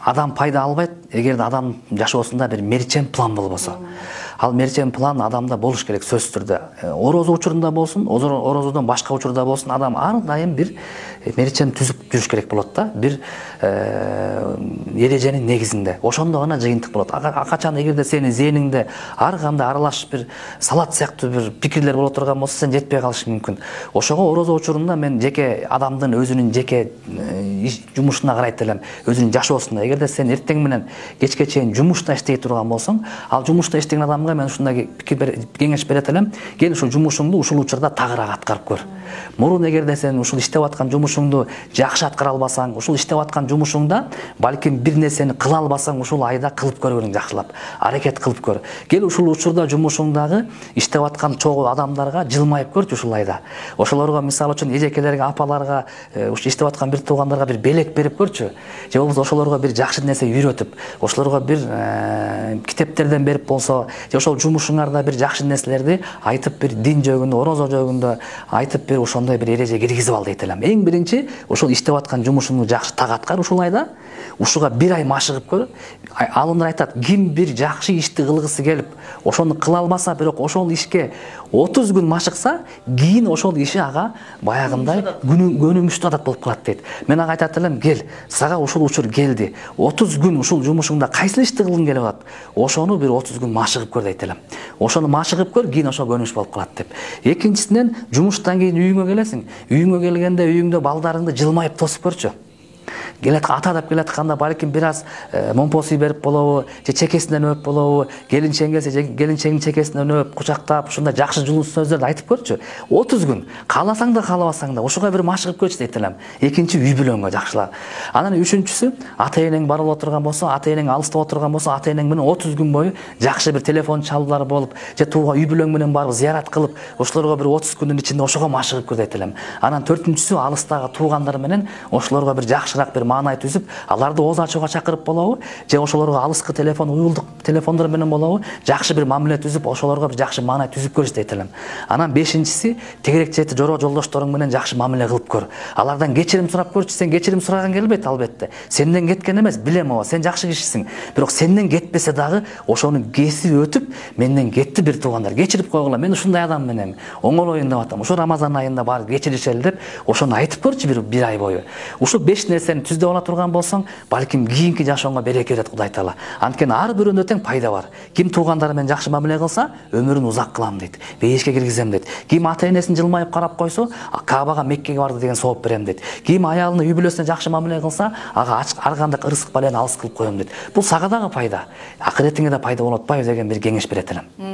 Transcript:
адам пайда албайт, эгерде адам жашоосунда бир мерчем план болбосо. Ал мерчем план адамда болуш керек сөзсүз түрдө. Орозо учурунда болсун, орозодон башка учурда болсун, адам ар дайым бир мерчем түзүп жүрүш керек болот да, бир эреженин негизинде. Ошондо гана жыйынтык болот. Качан эгерде сенин зээниңде ар кандай аралаш бир салат сыяктуу бир пикирлер боло турган болсо, сен жетпей калышың мүмкүн. Ошого орозо учурунда мен жеке адамдын өзүнүн жеке жумушуна карайт элем, өзүнүн жашоосуна. Эгерде сен эртең менен кечке чейин жумушта иштей турган болсоң, ал жумушта иштеген адамга мен ушундай кеңеш берет элем. Кел ушул жумушуңду ушул учурда тагыраак аткарып көр. Мурун эгерде сен ушул иштеп аткан жумушуңду жакшы аткара албасаң, ушул иштеп аткан жумушуңда балким бир нерсени кыла албасаң, ушул айда кылып көргөнүң жакшылап, аракет кылып көр. Кел ушул учурда жумушуңдагы иштеп аткан чогуу адамдарга жылмайып көрчү ушул айда. Ошолорго мисалы үчүн эжекелерге, апаларга, ушу иштеп аткан бир туугандарга бир белек берип көрчү. Же болбосо ошолорго бир жакшы нерсе үйрөтүп, ошолорго бир китептерден берип болсо, же ошол жумушуңарда бир жакшы нерселерди айтып, бир дин жөгүндө, орозо жөгүндө айтып, бир ошондой бир эреже киргизип ал дейт элем. Эң биринчи ошол иштеп аткан жумушуңду жакшы так аткар ушул айда. Ушуга бир ай машыгып көр. Алымдар айтат, ким бир жакшы ишти кылгысы келип, ошону кыла албаса, бирок ошол ишке 30 күн машыкса, кийин ошол иши ага баягындай көнүмүштүү адат болуп калат дейт. Мен ага айтат элем, кел, сага ушул учур келди. 30 күн ушул жумушуңда кайсы ишти кылгың келип атат? Ошону бир 30 күн машыгып көр дейт элем. Ошону машыгып көр, кийин ошо көнүмүш болуп калат деп. Экинчисинен, жумуштан кийин үйүңө келесиң. Үйүңө келгенде үйүңдө балдарыңды жылмайып тосуп көрчү. Ата деп келатканда балким бир аз момпосуй берип болобу, же чекесинен өп болобу, келинчең келсе келинчеңдин чекесинен өп, кучактап, ушундай жакшы жылуу сөздөрдү айтып көрчү. 30 күн кааласаң да каалабасаң да ошого бир машыгып көрчү дейт элем. Экинчи үй бүлөңгө жакшылап. Анан үчүнчүсү, ата-энең бар боло турган болсо, ата-энең алыста отурган болсо, ата-энең менен 30 күн бою жакшы бир телефон чалуулар болуп, же тууга үй бүлөң менен барып зыярат кылып, ошолорго бир 30 күндүн ичинде ошого машыгып көр дейт элем. Анан төртүнчүсү, алыстагы туугандар менен ошолорго бир жакшыраак бир маанай түзүп, аларды ооз ачууга чакырып болобу, же ошолорго алыскы телефон, уюлдук телефондор менен болобу, жакшы бир мамиле түзүп, ошолорго бир жакшы маанай түзүп көрүш дейт элем. Анан бешинчиси, тегерек чети жора жолдошторуң менен жакшы мамиле кылып көр. Алардан кечирим сурап көрчү. Сен кечирим сураган келбейт албетте. Сенден кеткен эмес, билем ооба, сен жакшы кишисиң. Бирок сенден кетпесе дагы ошону кесип өтүп, менден кетти бир туугандар, кечирип койгула. Мен ушундай адам менен оңолоюн деп атам. Ушу Рамазан айында барып кечиришели деп, ошону айтып көрчү бир ай бою. Ушу 5 нерсени түздөп ала турган болсоң, балким кийинки жашооңо береке берет Кудай Таала. Анткени ар бирөөнө тең пайда бар. Ким туугандары менен жакшы мамиле кылса, өмүрүн узак кылам дейт. Бейишке киргизем дейт. Ким ата-энесин жылмайып карап койсо, Каабага, Меккеге барды деген сооп берем дейт. Ким аялына, үй бүлөсүнө жакшы мамиле кылса, ага ар кандай ырзык балени алыс кылып коем дейт. Бул сага дагы пайда. Акыретиңе да пайда болуп атпайбы деген бир кеңеш берет элем.